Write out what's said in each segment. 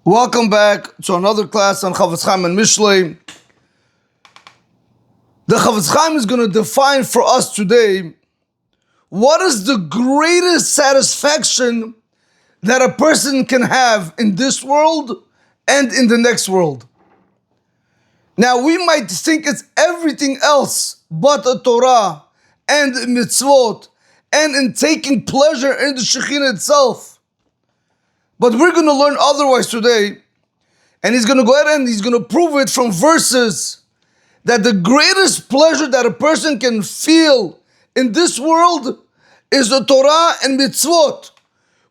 Welcome back to another class on Chofetz Chaim and Mishlei. The Chofetz Chaim is going to define for us today what is the greatest satisfaction that a person can have in this world and in the next world. Now we might think it's everything else but the Torah and mitzvot and in taking pleasure in the Shekhinah itself. But we're going to learn otherwise today. And he's going to go ahead and he's going to prove it from verses that the greatest pleasure that a person can feel in this world is the Torah and mitzvot.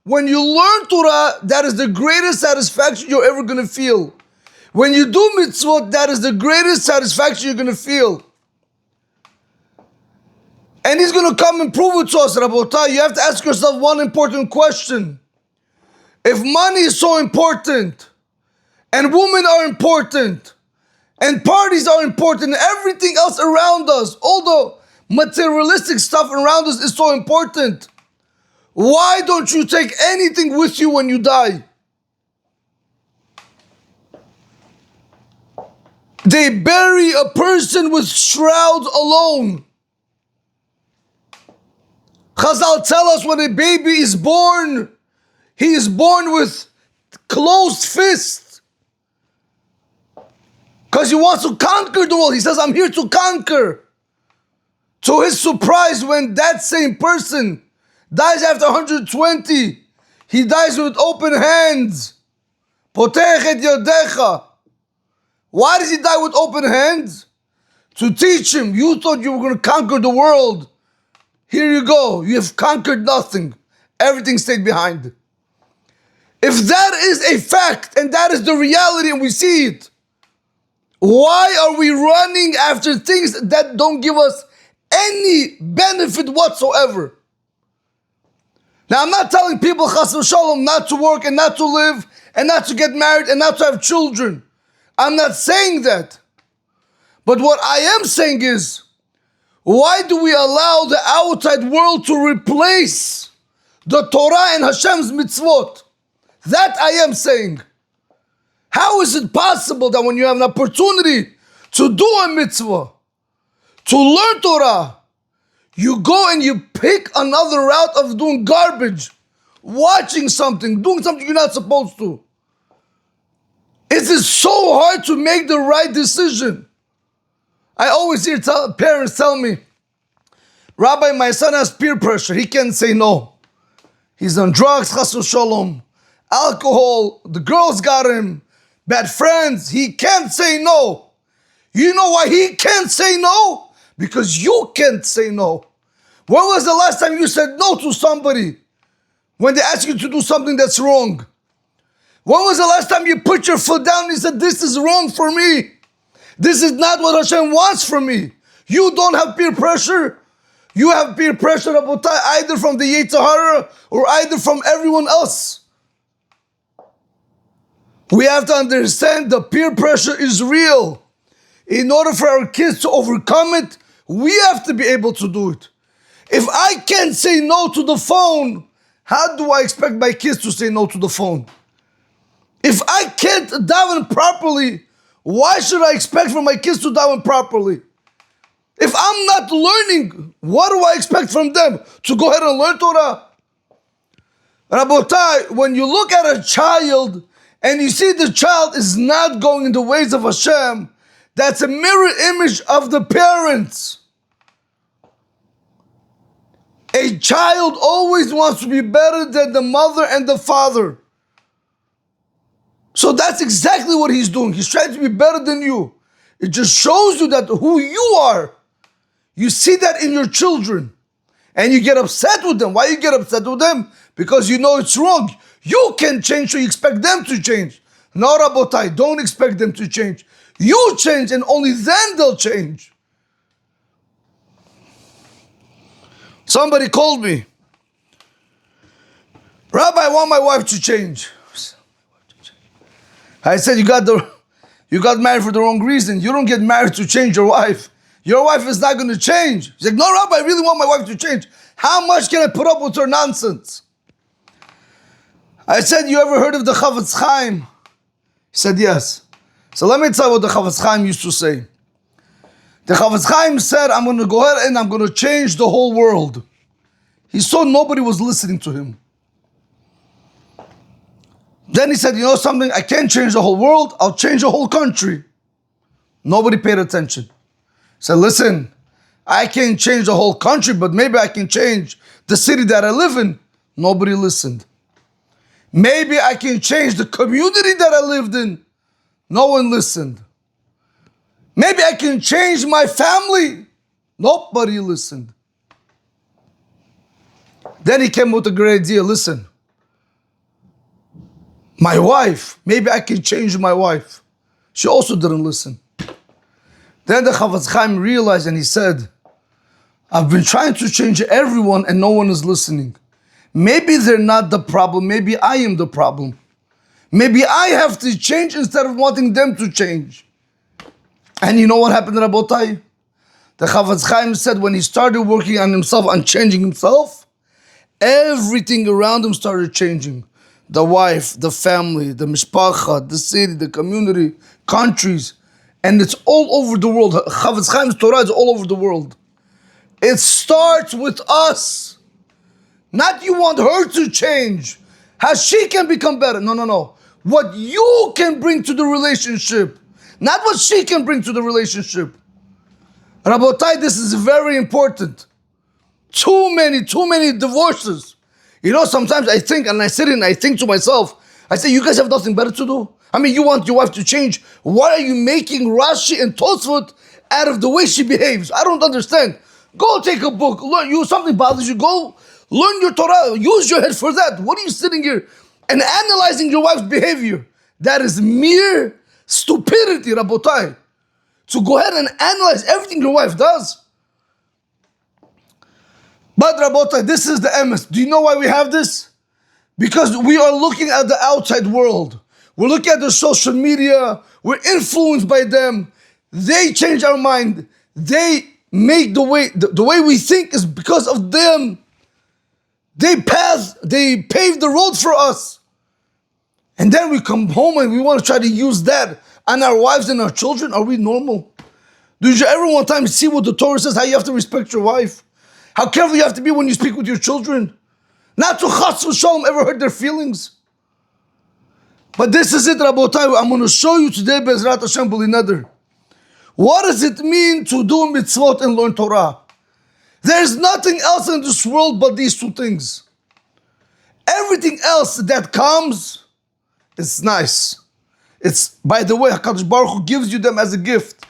When you learn Torah, that is the greatest satisfaction you're ever going to feel. When you do mitzvot, that is the greatest satisfaction you're going to feel. And he's going to come and prove it to us, Rabotai. You have to ask yourself one important question. If money is so important, and women are important, and parties are important, and everything else around us, all the materialistic stuff around us is so important, why don't you take anything with you when you die? They bury a person with shrouds alone. Chazal tell us when a baby is born, he is born with closed fists. Because he wants to conquer the world. He says, I'm here to conquer. To his surprise, when that same person dies after 120, he dies with open hands. Potech et yadecha. Why does he die with open hands? To teach him, you thought you were going to conquer the world. Here you go. You have conquered nothing. Everything stayed behind. If that is a fact and that is the reality and we see it, why are we running after things that don't give us any benefit whatsoever? Now, I'm not telling people, chas v'shalom, not to work and not to live and not to get married and not to have children. I'm not saying that. But what I am saying is, why do we allow the outside world to replace the Torah and Hashem's mitzvot? That I am saying. How is it possible that when you have an opportunity to do a mitzvah, to learn Torah, you go and you pick another route of doing garbage, watching something, doing something you're not supposed to? It is so hard to make the right decision. I always hear parents tell me, Rabbi, my son has peer pressure. He can't say no. He's on drugs, chas v'shalom, alcohol, the girls got him, bad friends. He can't say no. You know why he can't say no? Because you can't say no. When was the last time you said no to somebody when they ask you to do something that's wrong? When was the last time you put your foot down and you said, this is wrong for me? This is not what Hashem wants from me. You don't have peer pressure. You have peer pressure, Rabotai, either from the Yetzer Hara or either from everyone else. We have to understand the peer pressure is real. In order for our kids to overcome it, we have to be able to do it. If I can't say no to the phone, how do I expect my kids to say no to the phone? If I can't daven properly, why should I expect from my kids to daven properly? If I'm not learning, what do I expect from them? To go ahead and learn Torah? Rabotai, when you look at a child and you see the child is not going in the ways of Hashem, that's a mirror image of the parents. A child always wants to be better than the mother and the father. So that's exactly what he's doing. He's trying to be better than you. It just shows you that who you are. You see that in your children. And you get upset with them. Why you get upset with them? Because you know it's wrong. You can change, so you expect them to change. No, Rabotai, don't expect them to change. You change and only then they'll change. Somebody called me. Rabbi, I want my wife to change. I said, you got married for the wrong reason. You don't get married to change your wife. Your wife is not going to change. He's like, no, Rabbi, I really want my wife to change. How much can I put up with her nonsense? I said, you ever heard of the Chofetz Chaim? He said, yes. So let me tell you what the Chofetz Chaim used to say. The Chofetz Chaim said, I'm going to go ahead and I'm going to change the whole world. He saw nobody was listening to him. Then he said, you know something? I can't change the whole world. I'll change the whole country. Nobody paid attention. He said, listen, I can't change the whole country, but maybe I can change the city that I live in. Nobody listened. Maybe I can change the community that I lived in. No one listened. Maybe I can change my family. Nobody listened. Then he came with a great idea. Listen, my wife, maybe I can change my wife. She also didn't listen. Then the Chofetz Chaim realized and he said, I've been trying to change everyone and no one is listening. Maybe they're not the problem. Maybe I am the problem. Maybe I have to change instead of wanting them to change. And you know what happened, Rabotai? The Chofetz Chaim said when he started working on himself, on changing himself, everything around him started changing. The wife, the family, the mishpacha, the city, the community, countries. And it's all over the world. Chofetz Chaim's Torah is all over the world. It starts with us. Not you want her to change. How she can become better. No. What you can bring to the relationship. Not what she can bring to the relationship. Rabotai, this is very important. Too many divorces. You know, sometimes I think, and I sit and I think to myself, I say, you guys have nothing better to do? I mean, you want your wife to change. Why are you making Rashi and Tosfot out of the way she behaves? I don't understand. Go take a book. Learn. You something bothers you. Go learn your Torah. Use your head for that. What are you sitting here and analyzing your wife's behavior? That is mere stupidity, Rabotai. To go ahead and analyze everything your wife does. But Rabotai, this is the emes. Do you know why we have this? Because we are looking at the outside world. We're looking at the social media. We're influenced by them. They change our mind. They make the way we think is because of them. They paved the road for us. And then we come home and we want to try to use that on our wives and our children. Are we normal? Did you ever one time see what the Torah says, how you have to respect your wife? How careful you have to be when you speak with your children? Not to chas v'shalom ever hurt their feelings. But this is it, Rabotai. I'm going to show you today, Bezrat Hashem B'li Neder. What does it mean to do mitzvot and learn Torah? There's nothing else in this world but these two things. Everything else that comes, it's nice. It's, by the way, HaKadosh Baruch Hu gives you them as a gift.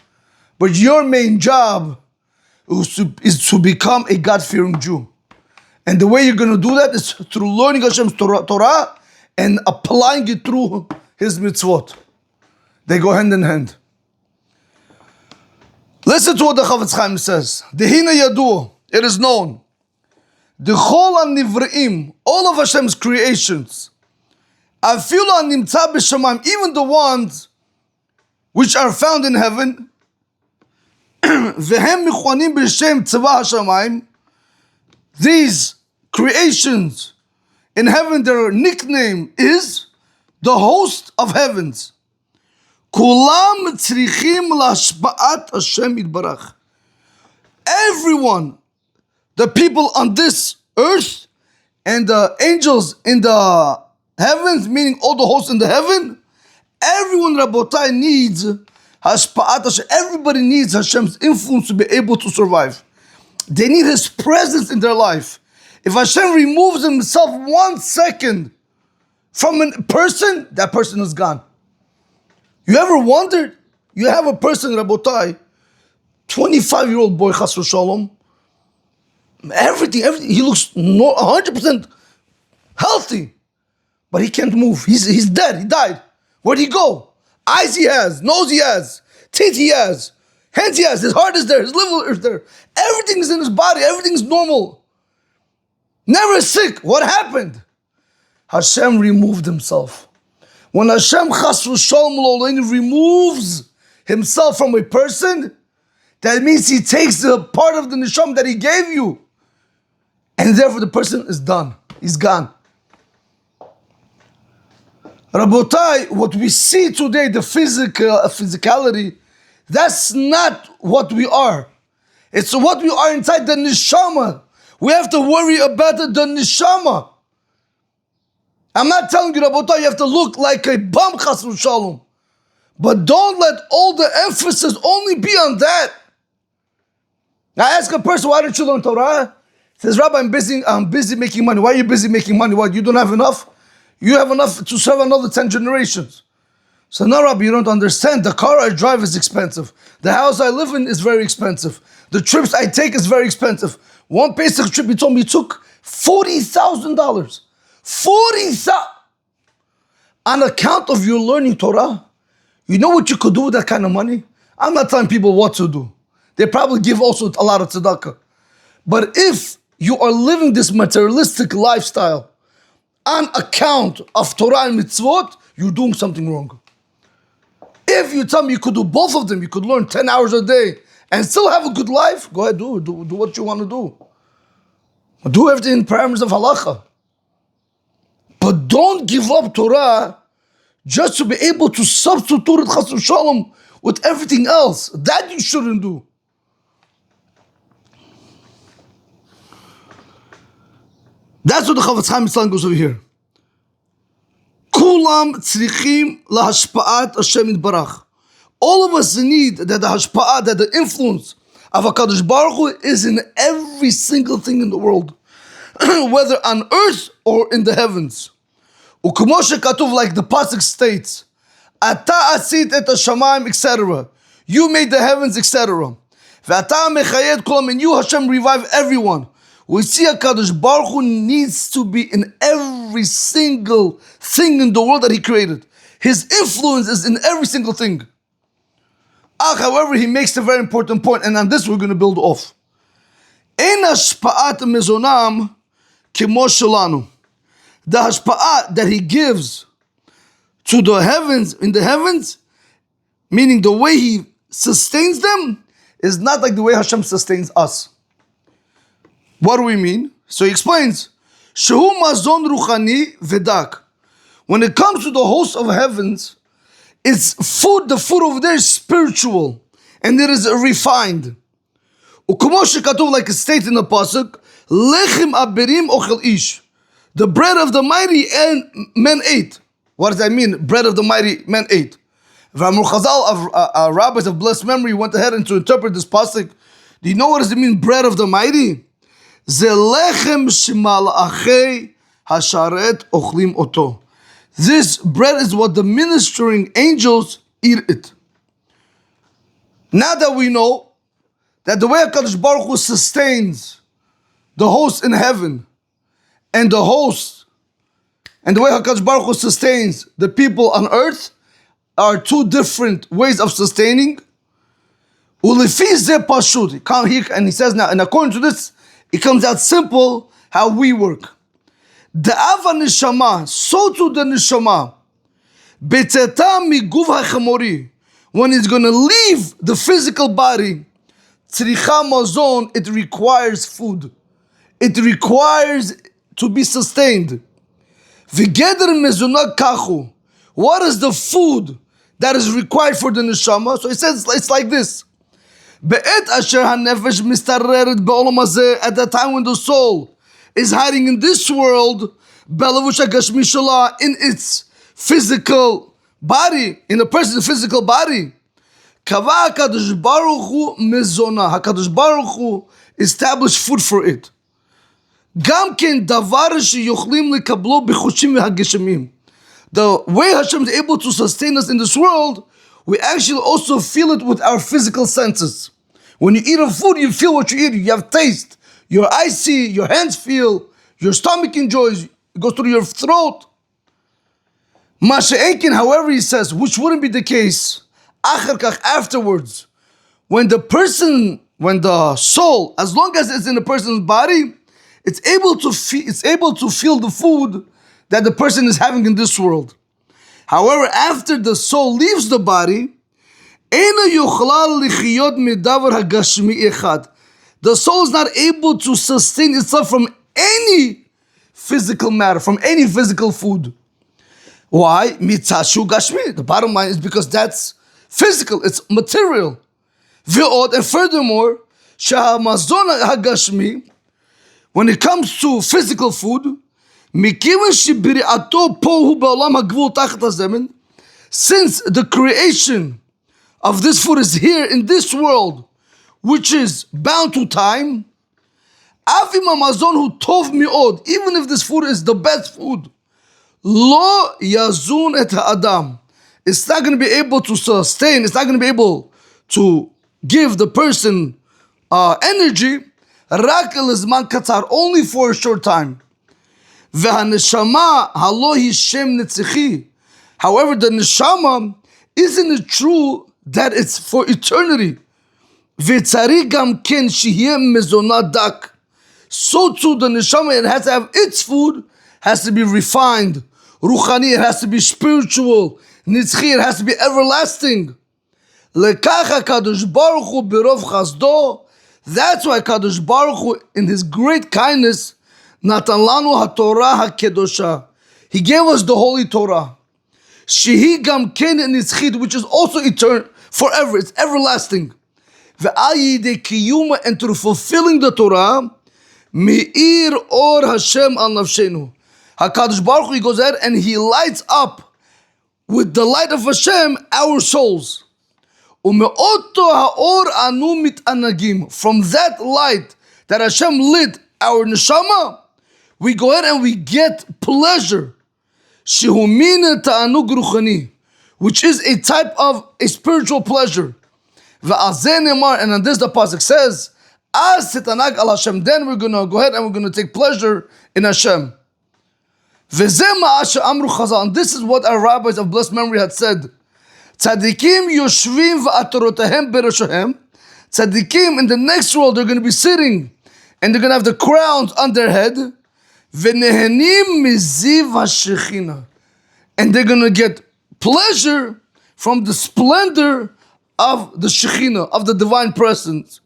But your main job is to become a God-fearing Jew. And the way you're going to do that is through learning Hashem's Torah and applying it through His mitzvot. They go hand in hand. Listen to what the Chofetz Chaim says. Dehina yadu, it is known. The chol nivreim, all of Hashem's creations, afilu nimtza b'shamayim, even the ones which are found in heaven, vehem michwanim b'shem tzeva hashamayim, these creations in heaven, their nickname is the host of heavens. Kulam tzrichim lashba'at Hashem yitbarach. Everyone, the people on this earth and the angels in the heavens, meaning all the hosts in the heaven, everyone, Rabotai, needs hashpa'at Hashem. Everybody needs Hashem's influence to be able to survive. They need His presence in their life. If Hashem removes Himself 1 second from a person, that person is gone. You ever wondered? You have a person, Rabotai, 25-year-old boy, chas v'shalom, everything, he looks 100% healthy, but he can't move. He's dead, he died. Where'd he go? Eyes he has, nose he has, teeth he has, hands he has, his heart is there, his liver is there. Everything is in his body, everything's normal. Never sick. What happened? Hashem removed Himself. When Hashem chas v'shalom removes Himself from a person, that means He takes the part of the neshama that He gave you. And therefore the person is done. He's gone. Rabotai, what we see today, the physicality, that's not what we are. It's what we are inside the neshama. We have to worry about the neshama. I'm not telling you, Rabotai, you have to look like a bum, chas v'shalom. But don't let all the emphasis only be on that. I ask a person, why don't you learn Torah? He says, Rabbi, I'm busy making money. Why are you busy making money? What, you don't have enough? You have enough to serve another 10 generations. So no, Rabbi, you don't understand. The car I drive is expensive. The house I live in is very expensive. The trips I take is very expensive. One Pesach trip, he told me, took $40,000. $40,000! On account of your learning Torah, you know what you could do with that kind of money? I'm not telling people what to do. They probably give also a lot of tzedakah. But if you are living this materialistic lifestyle on account of Torah and mitzvot, you're doing something wrong. If you tell me you could do both of them, you could learn 10 hours a day and still have a good life, go ahead, do what you want to do. Do everything in parameters of halacha. But don't give up Torah just to be able to substitute it, chas v'shalom, with everything else. That you shouldn't do. That's what the Chofetz Chaim Igal goes over here. Kulam tzrichim lahashpa'at Hashem yitbarach. All of us need that the hashpa'at, that the influence of HaKadosh Baruch Hu is in every single thing in the world, whether on earth or in the heavens. U'kumo shekatuv, like the pasuk states, Ata asit et hashamayim, etc. You made the heavens, etc. Ve'ata mechayed kulam, and you, Hashem, revive everyone. We see HaKadosh Baruch Hu needs to be in every single thing in the world that He created. His influence is in every single thing. However, He makes a very important point, and on this we're going to build off. Ein hashpa'at mezonam kimo shelanu. The hashpa'at that He gives to the heavens, in the heavens, meaning the way He sustains them, is not like the way Hashem sustains us. What do we mean? So he explains, Shehu mazon ruchani v'dak. When it comes to the host of heavens, it's food, the food over there is spiritual, and it is refined. U'kumo shekatuv, like it states in the pasuk, Lechem aberim ochel ish. The bread of the mighty and men ate. What does that mean? Bread of the mighty men ate. V'amru Chazal, of rabbis of blessed memory, went ahead and to interpret this pasuk. Do you know what does it mean, bread of the mighty? Ze lechem shemalachei hasharet ochlim oto. This bread is what the ministering angels eat it. Now that we know that the way HaKadosh Baruch Hu sustains the host in heaven and the host, and the way HaKadosh Baruch Hu sustains the people on earth are two different ways of sustaining. Ulefi ze pashut. Come here, and he says now, and according to this, it comes out simple how we work. The ava neshama, so to the neshama, betzeta miguv hachamori, when it's going to leave the physical body, tzricha mazon, it requires food. It requires to be sustained. V'geder mezunah kachu. What is the food that is required for the neshama? So it says it's like this. At the time when the soul is hiding in this world, in its physical body, in a person's physical body, HaKadosh Baruch Hu established food for it. The way Hashem is able to sustain us in this world, we actually also feel it with our physical senses. When you eat a food, you feel what you eat. You have taste. Your eyes see, your hands feel, your stomach enjoys, it goes through your throat. Masha'ekin, however, he says, which wouldn't be the case, afterwards, when the soul, as long as it's in the person's body, it's able to feel the food that the person is having in this world. However, after the soul leaves the body, the soul is not able to sustain itself from any physical matter, from any physical food. Why? Mitzashu gashmi. The bottom line is because that's physical, it's material. Ve'od, and furthermore, sha'amazon hagashmi, when it comes to physical food, mikivan shibiri'ato pohu ba'olam hagvul tachat hazemen, since the creation of this food is here in this world, which is bound to time, avim amazon hu tov mi'od, even if this food is the best food, lo yazun et ha'adam, it's not going to be able to sustain, it's not going to be able to give the person energy, rak elizman katzar, only for a short time. V'haneshama halo hi shem netzichi. However, the neshama, isn't it true that it's for eternity? V'tzari gam ken shihye mezonah dak. So too the neshama, it has to have its food, has to be refined. Ruchani, it has to be spiritual. Nitzchi, it has to be everlasting. Lekach HaKadosh Baruch Hu birov chasdo. That's why Kadosh Baruch Hu, in His great kindness, natan lanu haTorah hakedosha. He gave us the Holy Torah. Shehi gam ken nitzchit, which is also eternal, forever. It's everlasting. Ve'al yidei kiyuma, and through fulfilling the Torah, me'ir or Hashem al nafshenu. HaKadosh Baruch Hu, He goes ahead and He lights up with the light of Hashem our souls. From that light that Hashem lit our neshama, we go ahead and we get pleasure, which is a type of a spiritual pleasure. And on this the pasuk says, then we're going to go ahead and we're going to take pleasure in Hashem. And this is what our rabbis of blessed memory had said. Tzadikim yoshvim v'atorotahem beroshahem. Tzadikim in the next world, they're going to be sitting and they're going to have the crowns on their head. V'nehenim miziv hashechina. And they're going to get pleasure from the splendor of the Shekhinah, of the divine presence.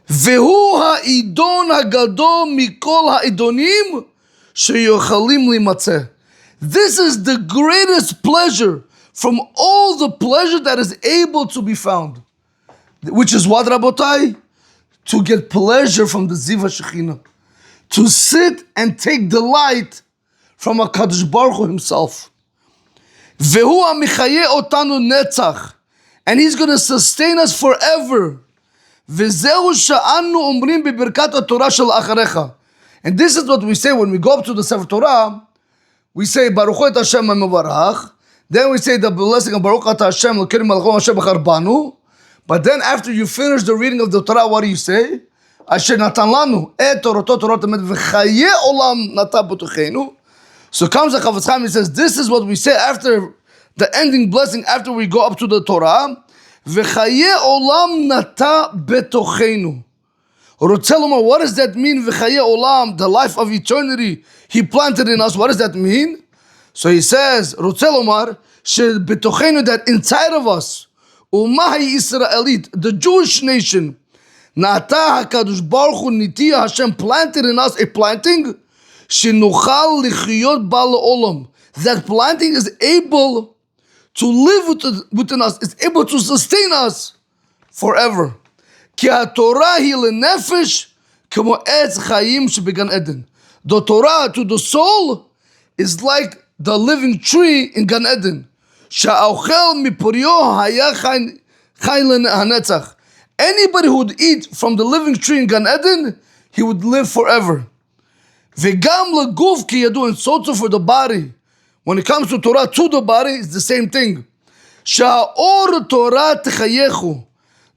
Vehu ha'idon hagadol mikol ha'idonim sheyochalim limatzeh. This is the greatest pleasure from all the pleasure that is able to be found. Which is what, Rabotai? To get pleasure from the Ziv HaShekhinah. To sit and take delight from HaKadosh Baruch Hu Himself. Vehu ha'michaye otanu netzach. And He's going to sustain us forever. Vezehu sha'anu umrim bebirkat HaTorah shel acharecha. And this is what we say when we go up to the Sefer Torah. We say, Baruch et Hashem ha'mevarach. Then we say the blessing of Baruch Ata Hashem L'Kerim Malchom Hashem B'char Banu. But then after you finish the reading of the Torah, what do you say? Asher Natan Lanu Et Toroto Torot Emet V'Chaye Olam Nata B'Tochenu. So comes the Chofetz Chaim, he says, this is what we say after the ending blessing, after we go up to the Torah. V'Chaye Olam Nata B'Tochenu. Rotzelomar, what does that mean? V'Chaye Olam, the life of eternity He planted in us. What does that mean? So he says, Rotzelomar, betochenu, that inside of us, Umahi Israelit, the Jewish nation, Nata HaKadosh Baruch Hu Nitiya, Hashem planted in us a planting, Shenuchal Lichyot Bal Olam. That planting is able to live within us, it's able to sustain us forever. Ki HaTorah hi lenefesh kemo etz chayim shebegan Eden. The Torah to the soul is like the living tree in Gan Eden. Sha'auchel mipurio haya chay hanetzach. Anybody who would eat from the living tree in Gan Eden, he would live forever. V'gam leguf ki yadu, and so too for the body. When it comes to Torah, to the body, it's the same thing. Sha'or Torah techayechu.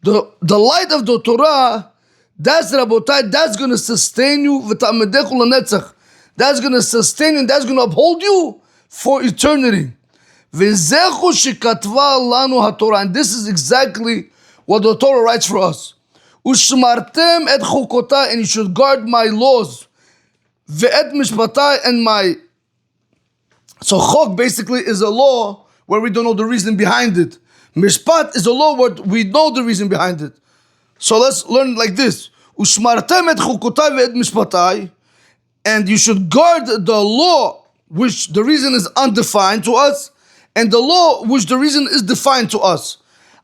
The light of the Torah, that's Rabotai, that's going to sustain you. V'ta'amedechu lanetzach. That's going to sustain you, and that's going to uphold you for eternity. V'zechu shekatva lanu haTorah. And this is exactly what the Torah writes for us. Ushmartem et chukotai, and you should guard my laws. Ve'et mishpatai, and my... So chok basically is a law where we don't know the reason behind it. Mishpat is a law where we know the reason behind it. So let's learn like this. Ushmartem et chukotai ve'et mishpatai, and you should guard the law which the reason is undefined to us, and the law, which the reason is defined to us.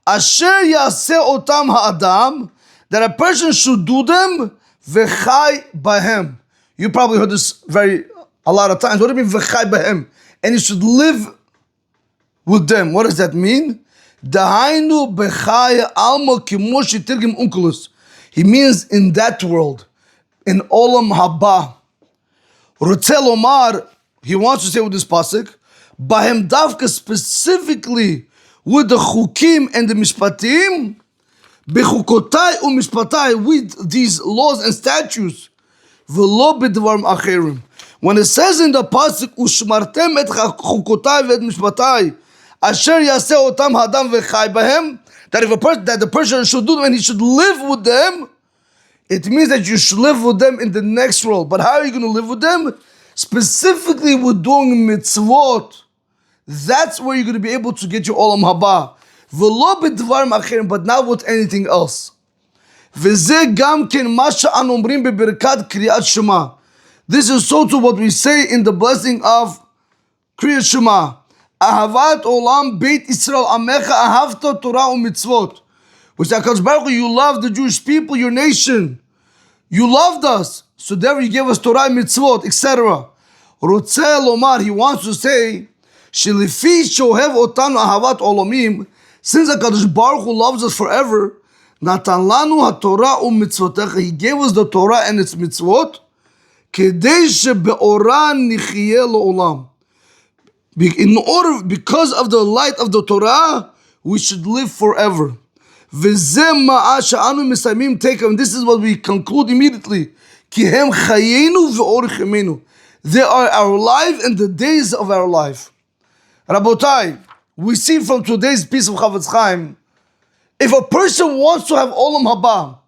Asher yaseh otam ha'adam, that a person should do them, v'chai bahem. You probably heard this a lot of times. What do you mean v'chai bahem? And you should live with them. What does that mean? Dahainu b'chai alma kimo shetirgim unkulus. He means in that world, in olam haba. Rutzel Omar, he wants to say with this pasuk, bahem davka, specifically with the chukim and the mishpatim, bechukotai umishpatai, with these laws and statutes, v'lo b'dvarim acherim. When it says in the pasuk, ushmartem et chukotai v'et mishpatai, asher yaseh otam hadam v'chai bahem, that the person should do them and he should live with them, it means that you should live with them in the next world. But how are you going to live with them? Specifically with doing mitzvot. That's where you're going to be able to get your olam haba. V'lo b'dvarim acherim, but not with anything else. V'zeh gam ken ma she'anu omrim bebirkat kriyat shema. This is so to what we say in the blessing of kriyat shema. Ahavat olam beit Yisrael amecha ahavta Torah u'mitzvot. Which HaKadosh Baruch Hu, you love the Jewish people, your nation. You loved us, so therefore you gave us Torah and mitzvot, etc. Rutzel Omar, he wants to say, Shelifi shohev otanu ahavat olamim, since HaKadosh Baruch Hu loves us forever, Natan lanu haTorah u'mitzvotecha, he gave us the Torah and its mitzvot, kedei shebe'ora nichiyeh lo'olam. Because of the light of the Torah, we should live forever. This is what we conclude immediately. They are our life and the days of our life. Rabotai, we see from today's piece of Chofetz Chaim, if a person wants to have Olam Haba,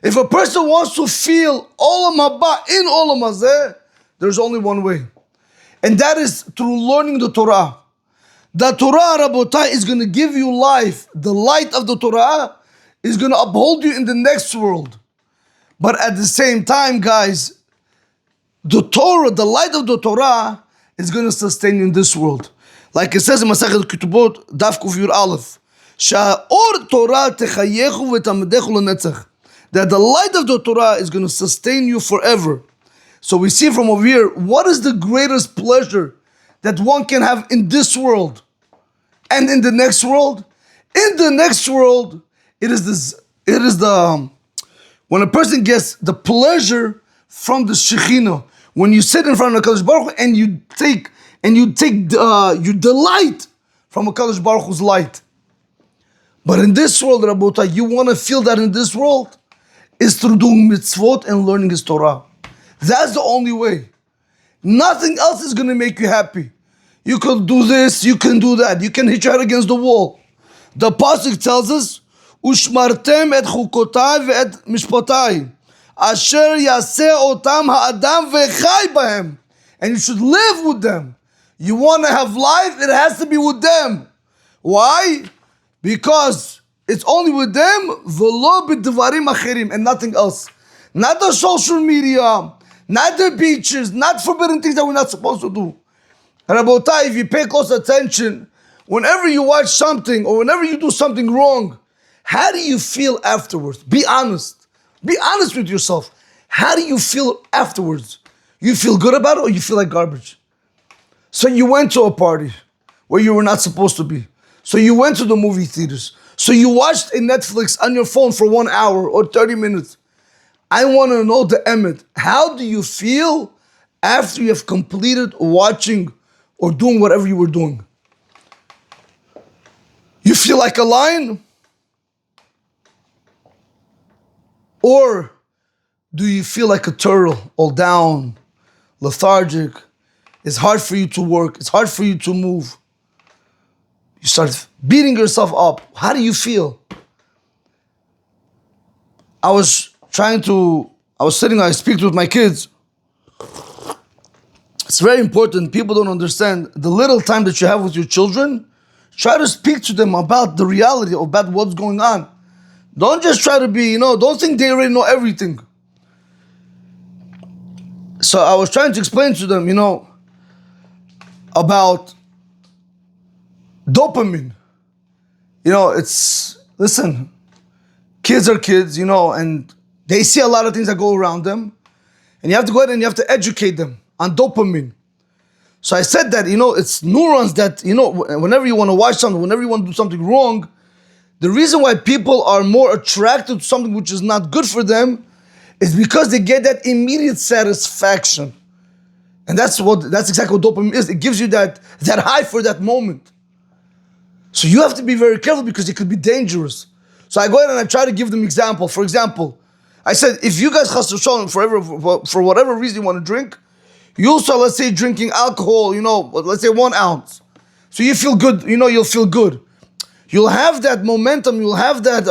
if a person wants to feel Olam Haba in Olam Hazeh, there's only one way. And that is through learning the Torah. The Torah, Rabotai, is going to give you life. The light of the Torah is going to uphold you in the next world. But at the same time, guys, the Torah, the light of the Torah, is going to sustain you in this world. Like it says in Masechet Ketubot, Daf Kuf Yud Aleph, Sha'or Torah techayechu v'tamdechu l'netzach. That the light of the Torah is going to sustain you forever. So we see from over here, what is the greatest pleasure that one can have in this world and in the next world? In the next world, when a person gets the pleasure from the Shekhinah, when you sit in front of HaKadosh Baruch Hu and you take you delight from HaKadosh Baruch Hu's light. But in this world, Rabota, you want to feel that in this world is through doing mitzvot and learning His Torah. That's the only way. Nothing else is going to make you happy. You can do this, you can do that, you can hit your head against the wall. The pasuk tells us, "Ushmartem et chukotai ve'et mishpatai, asher yaseh otam ha'adam ve'chai bahem," and you should live with them. You want to have life, it has to be with them. Why? Because it's only with them, v'lo b'dvarim acherim, and nothing else. Not the social media, not the beaches, not forbidden things that we're not supposed to do. Rabotai, if you pay close attention, whenever you watch something or whenever you do something wrong, how do you feel afterwards? Be honest. Be honest with yourself. How do you feel afterwards? You feel good about it or you feel like garbage? So you went to a party where you were not supposed to be. So you went to the movie theaters. So you watched a Netflix on your phone for 1 hour or 30 minutes. I want to know the emet. How do you feel after you have completed watching or doing whatever you were doing? You feel like a lion? Or do you feel like a turtle, all down, lethargic? It's hard for you to work. It's hard for you to move. You start beating yourself up. How do you feel? I was sitting, I speak with my kids. It's very important. People don't understand the little time that you have with your children. Try to speak to them about the reality, about what's going on. Don't just try to be, don't think they already know everything. So I was trying to explain to them, about dopamine. Listen, kids are kids, and they see a lot of things that go around them. And you have to go ahead and you have to educate them on dopamine. So I said that, it's neurons that, whenever you want to watch something, whenever you want to do something wrong, the reason why people are more attracted to something which is not good for them is because they get that immediate satisfaction. And that's exactly what dopamine is. It gives you that high for that moment. So you have to be very careful because it could be dangerous. So I go ahead and I try to give them example. For example, I said, if you guys chas v'shalom for whatever reason you want to drink, you start, let's say, drinking alcohol, let's say 1 ounce. So you feel good, you'll feel good. You'll have that momentum, you'll have that,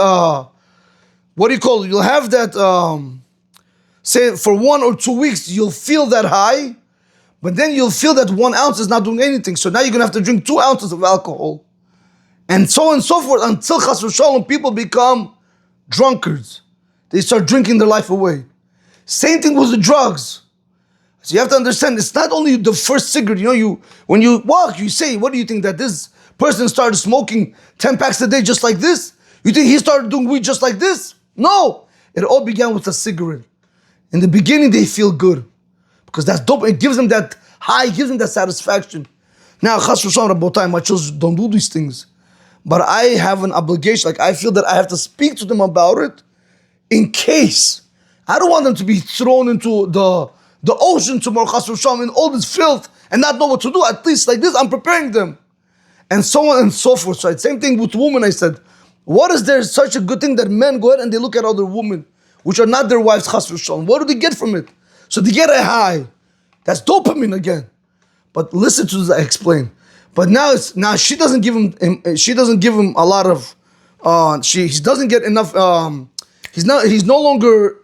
you'll have that, say for 1 or 2 weeks, you'll feel that high, but then you'll feel that 1 ounce is not doing anything. So now you're going to have to drink 2 ounces of alcohol. And so on and so forth, until chas v'shalom, people become drunkards. They start drinking their life away. Same thing with the drugs. So you have to understand, it's not only the first cigarette. When you walk, you say, what do you think, that this person started smoking 10 packs a day just like this? You think he started doing weed just like this? No. It all began with a cigarette. In the beginning, they feel good. Because that's dope. It gives them that high, it gives them that satisfaction. Now, chas v'shalom, rabotai, my children don't do these things. But I have an obligation, I feel that I have to speak to them about it in case. I don't want them to be thrown into the ocean tomorrow, chas v'shalom, in all this filth and not know what to do. At least like this, I'm preparing them. And so on and so forth. So same thing with women, I said. What is there such a good thing that men go ahead and they look at other women, which are not their wives, chas v'shalom? What do they get from it? So they get a high. That's dopamine again. But listen to this, I explain. But now she doesn't give him a lot of he doesn't get enough he's no longer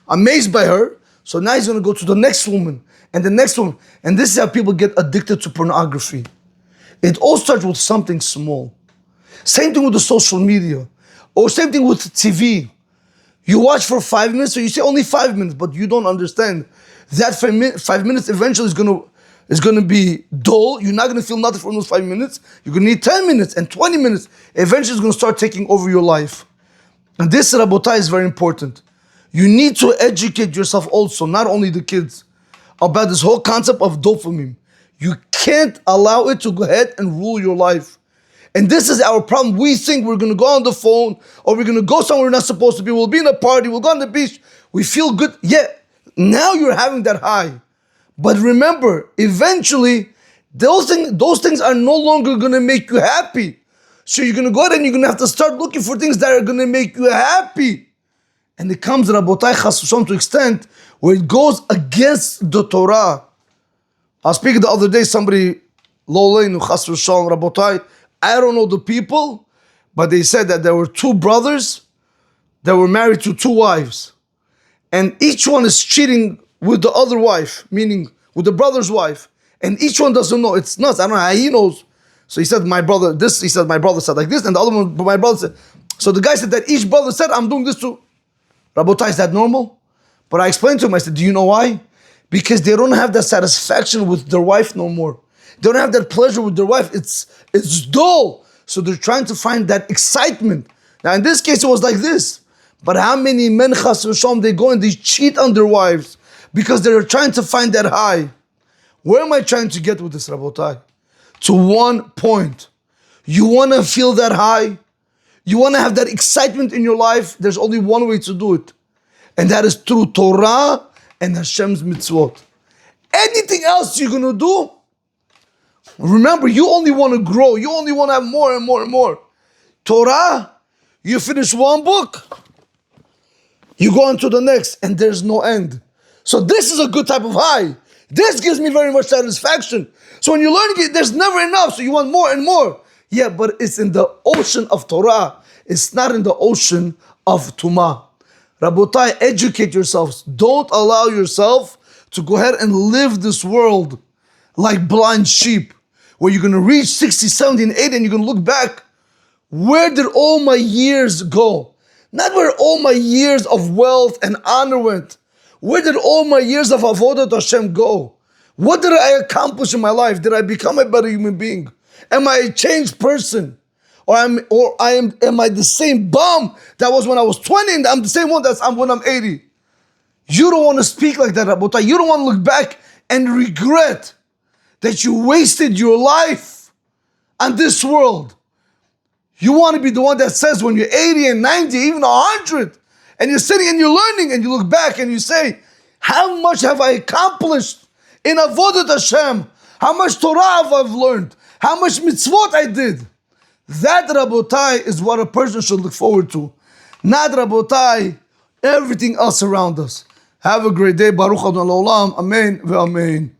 amazed by her. So now he's gonna go to the next woman and the next woman. And this is how people get addicted to pornography. It all starts with something small. Same thing with the social media. Or same thing with TV. You watch for 5 minutes, so you say only 5 minutes, but you don't understand that 5 minutes eventually is going to be dull. You're not going to feel nothing from those 5 minutes. You're going to need 10 minutes and 20 minutes. Eventually, it's going to start taking over your life. And this, rabotai, is very important. You need to educate yourself also, not only the kids, about this whole concept of dopamine. You can't allow it to go ahead and rule your life. And this is our problem. We think we're going to go on the phone or we're going to go somewhere we're not supposed to be. We'll be in a party. We'll go on the beach. We feel good. Yeah, now you're having that high. But remember, eventually, those things are no longer going to make you happy. So you're going to go ahead and you're going to have to start looking for things that are going to make you happy. And it comes, rabotai, chas v'shalom, to extent where it goes against the Torah. I was speaking the other day, somebody, lo leinu, chas v'shalom, rabotai, I don't know the people, but they said that there were 2 brothers that were married to 2 wives. And each one is cheating with the other wife, meaning with the brother's wife. And each one doesn't know. It's nuts. I don't know how he knows. So he said, my brother this, he said, my brother said like this, and the other one, my brother said. So the guy said that each brother said, I'm doing this too. Rabotai, is that normal? But I explained to him, I said, do you know why? Because they don't have that satisfaction with their wife no more. They don't have that pleasure with their wife. It's dull. So they're trying to find that excitement. Now in this case, it was like this. But how many men, chas v'shalom, they go and they cheat on their wives because they're trying to find that high. Where am I trying to get with this, rabotai? To one point. You want to feel that high? You want to have that excitement in your life? There's only one way to do it. And that is through Torah and Hashem's mitzvot. Anything else you're going to do, remember, you only want to grow. You only want to have more and more and more. Torah, you finish one book, you go on to the next, and there's no end. So this is a good type of high. This gives me very much satisfaction. So when you're learning it, there's never enough, so you want more and more. Yeah, but it's in the ocean of Torah. It's not in the ocean of Tumah. Rabotai, educate yourselves. Don't allow yourself to go ahead and live this world like blind sheep, where you're going to reach 60, 70, and 80, and you're going to look back. Where did all my years go? Not where all my years of wealth and honor went. Where did all my years of avodat Hashem go? What did I accomplish in my life? Did I become a better human being? Am I a changed person? Am I the same bum that was when I was 20 and I'm the same one when I'm 80? You don't want to speak like that, Rabotai. You don't want to look back and regret that you wasted your life on this world. You want to be the one that says when you're 80 and 90, even 100, and you're sitting and you're learning and you look back and you say, how much have I accomplished in Avodat Hashem? How much Torah have I learned? How much mitzvot I did? That, Rabotai, is what a person should look forward to. Not, Rabotai, everything else around us. Have a great day. Baruch Adonai Olam. Amen. Amen.